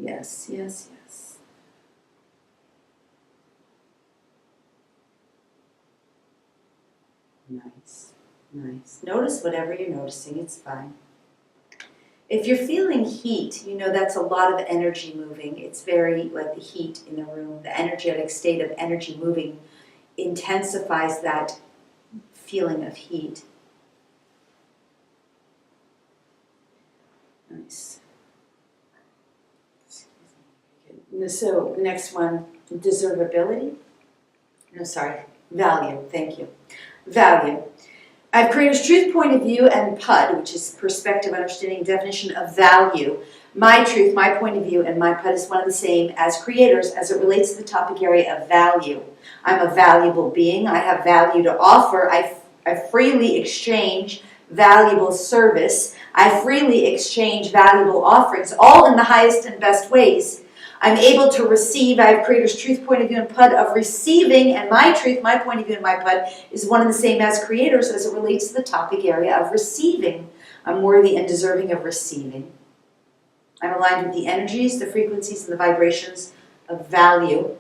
Yes, yes, yes. Nice, nice. Notice whatever you're noticing, it's fine. If you're feeling heat, you know that's a lot of energy moving. It's very like the heat in the room, the energetic state of energy moving intensifies that feeling of heat. Nice. So next one, deservability. No, sorry, value. Thank you. Value. I have Creator's Truth point of view and PUD, which is perspective, understanding, definition of value. My truth, my point of view, and my PUD is one and the same as Creator's as it relates to the topic area of value. I'm a valuable being. I have value to offer. I freely exchange valuable service. I freely exchange valuable offerings, all in the highest and best ways. I'm able to receive. I have Creator's Truth point of view and PUD of receiving, and my truth, my point of view, and my PUD is one and the same as Creator's as it relates to the topic area of receiving. I'm worthy and deserving of receiving. I'm aligned with the energies, the frequencies, and the vibrations of value.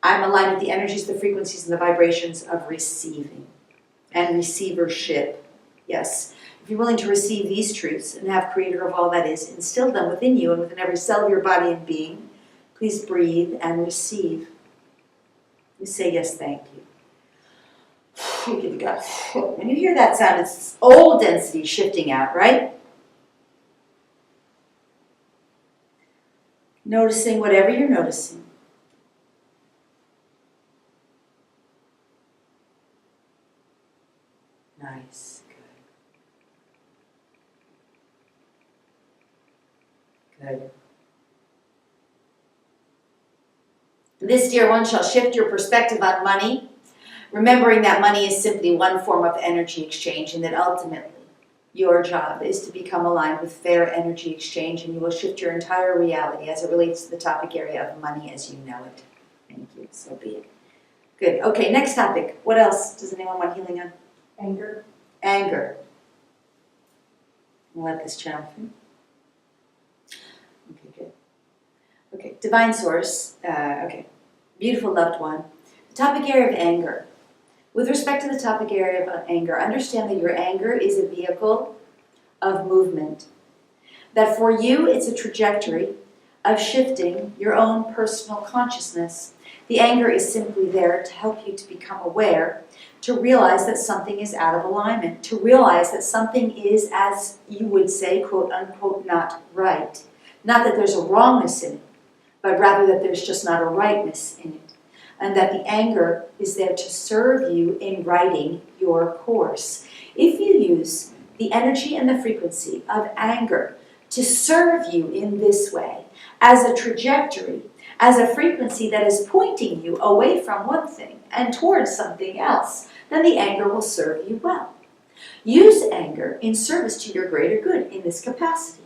I'm aligned with the energies, the frequencies, and the vibrations of receiving and receivership. Yes. If you're willing to receive these truths and have Creator of all that is, instill them within you and within every cell of your body and being, please breathe and receive. You say yes, thank you. You give it God. When you hear that sound, it's old density shifting out, right? Noticing whatever you're noticing. Nice. Good. This, dear one, shall shift your perspective on money, remembering that money is simply one form of energy exchange and that ultimately your job is to become aligned with fair energy exchange, and you will shift your entire reality as it relates to the topic area of money as you know it. Thank you. So be it. Good. Okay, next topic. What else does anyone want healing on? Anger. Anger. I'll let this channel through. Okay, good. Okay, divine source. Okay, beautiful loved one. The topic area of anger. With respect to the topic area of anger, understand that your anger is a vehicle of movement. That for you, it's a trajectory of shifting your own personal consciousness. The anger is simply there to help you to become aware, to realize that something is out of alignment, to realize that something is, as you would say, quote unquote, not right. Not that there's a wrongness in it, but rather that there's just not a rightness in it. And that the anger is there to serve you in writing your course. If you use the energy and the frequency of anger to serve you in this way, as a trajectory, as a frequency that is pointing you away from one thing and towards something else, then the anger will serve you well. Use anger in service to your greater good in this capacity.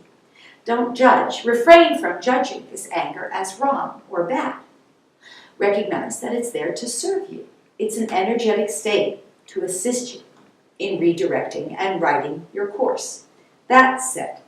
Don't judge. Refrain from judging this anger as wrong or bad. Recognize that it's there to serve you. It's an energetic state to assist you in redirecting and writing your course. That said,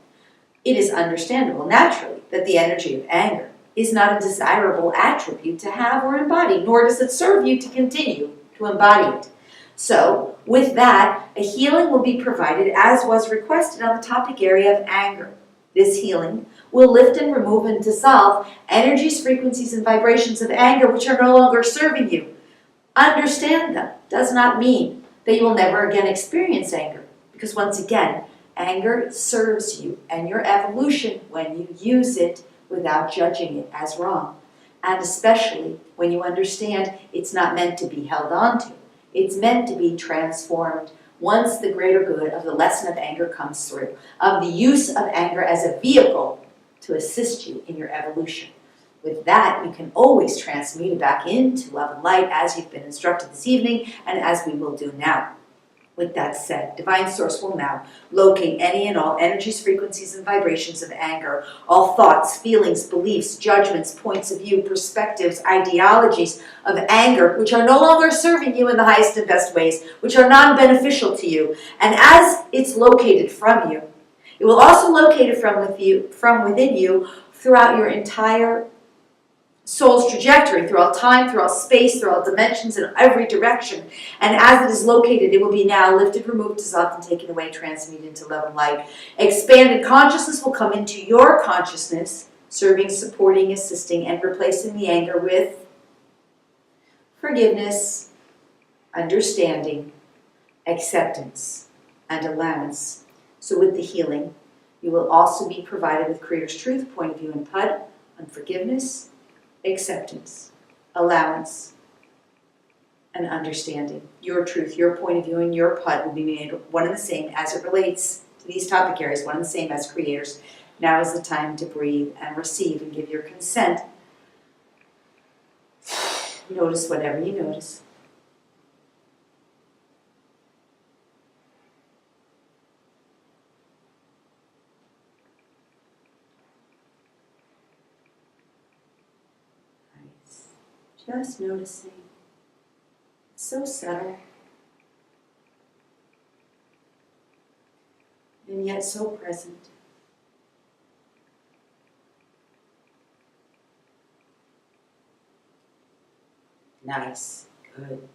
it is understandable naturally that the energy of anger is not a desirable attribute to have or embody, nor does it serve you to continue to embody it. So, with that, a healing will be provided as was requested on the topic area of anger. This healing will lift and remove and dissolve energies, frequencies, and vibrations of anger which are no longer serving you. Understand them does not mean that you will never again experience anger, because once again, anger serves you and your evolution when you use it without judging it as wrong. And especially when you understand it's not meant to be held on to. It's meant to be transformed once the greater good of the lesson of anger comes through, of the use of anger as a vehicle to assist you in your evolution. With that, you can always transmute it back into love and light as you've been instructed this evening and as we will do now. With that said, Divine Source will now locate any and all energies, frequencies, and vibrations of anger, all thoughts, feelings, beliefs, judgments, points of view, perspectives, ideologies of anger, which are no longer serving you in the highest and best ways, which are non-beneficial to you. And as it's located from you, it will also locate it from within you throughout your entire soul's trajectory, throughout time, throughout space, throughout dimensions, in every direction. And as it is located, it will be now lifted, removed, dissolved, and taken away, transmuted into love and light. Expanded consciousness will come into your consciousness, serving, supporting, assisting, and replacing the anger with forgiveness, understanding, acceptance, and allowance. So with the healing, you will also be provided with Creator's Truth, point of view, and PUD on forgiveness, acceptance, allowance, and understanding. Your truth, your point of view, and your PUD will be made one and the same as it relates to these topic areas, one and the same as creators. Now is the time to breathe and receive and give your consent. Notice whatever you notice. Just noticing. So subtle. And yet so present. Nice. Good.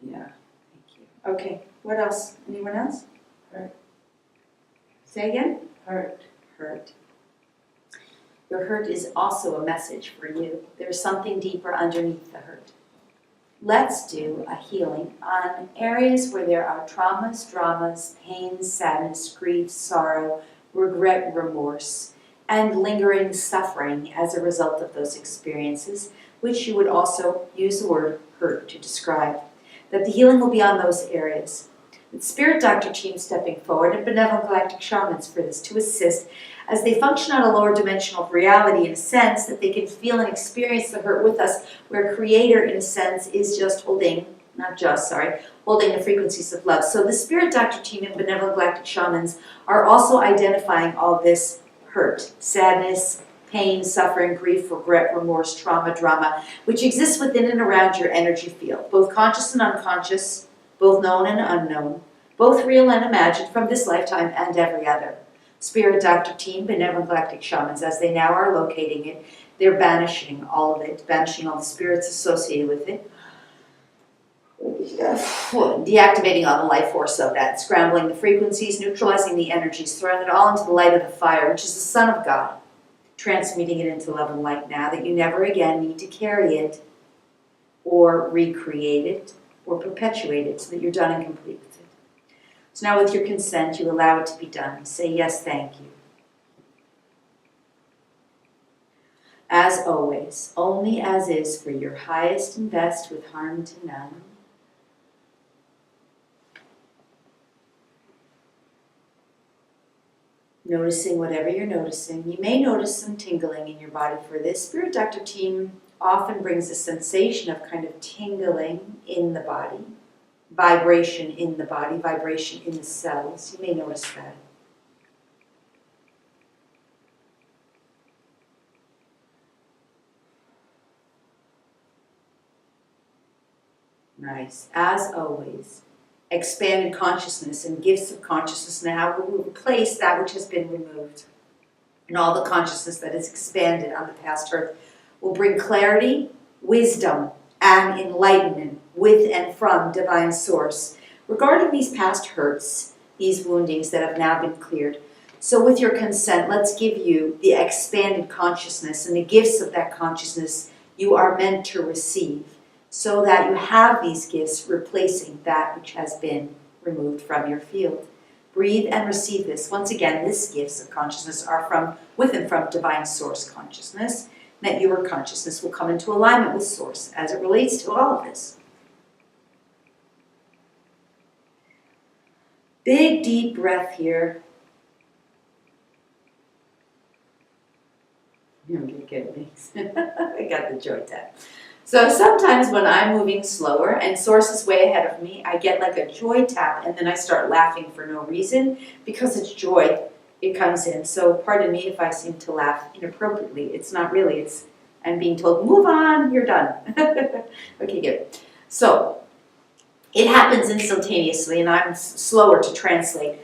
Yeah. Thank you. Okay. What else? Anyone else? Hurt. Say again? Hurt. Hurt. Your hurt is also a message for you. There's something deeper underneath the hurt. Let's do a healing on areas where there are traumas, dramas, pain, sadness, grief, sorrow, regret, remorse, and lingering suffering as a result of those experiences, which you would also use the word hurt to describe. That the healing will be on those areas. The Spirit Doctor team stepping forward and benevolent galactic shamans for this to assist as they function on a lower dimensional of reality in a sense that they can feel and experience the hurt with us, where Creator in a sense is just holding the frequencies of love. So the Spirit Doctor team and benevolent galactic shamans are also identifying all this hurt, sadness, pain, suffering, grief, regret, remorse, trauma, drama, which exists within and around your energy field, both conscious and unconscious, both known and unknown, both real and imagined from this lifetime and every other. Spirit Doctor team, benevolent galactic shamans, as they now are locating it, they're banishing all of it, banishing all the spirits associated with it, deactivating all the life force of that, scrambling the frequencies, neutralizing the energies, throwing it all into the light of the fire, which is the Son of God, transmuting it into love and light now that you never again need to carry it or recreate it or perpetuate it, so that you're done and complete with it. So now with your consent, you allow it to be done. Say yes, thank you. As always, only as is for your highest and best with harm to none. Noticing whatever you're noticing. You may notice some tingling in your body for this. Spirit Doctor team often brings a sensation of kind of tingling in the body, vibration in the body, vibration in the cells. You may notice that. Nice. As always, expanded consciousness and gifts of consciousness now will replace that which has been removed. And all the consciousness that is expanded on the past earth will bring clarity, wisdom, and enlightenment with and from divine source regarding these past hurts, these woundings that have now been cleared. So with your consent, let's give you the expanded consciousness and the gifts of that consciousness you are meant to receive, so that you have these gifts replacing that which has been removed from your field. Breathe and receive this. Once again, these gifts of consciousness are from with and from divine source consciousness, and that your consciousness will come into alignment with source as it relates to all of this. Big, deep breath here. I'm going to get it mixed. I got the joy tap. So sometimes when I'm moving slower and source is way ahead of me, I get like a joy tap and then I start laughing for no reason because it's joy. It comes in. So pardon me if I seem to laugh inappropriately. It's not really. It's I'm being told, move on, you're done. Okay, good. So it happens instantaneously and I'm slower to translate.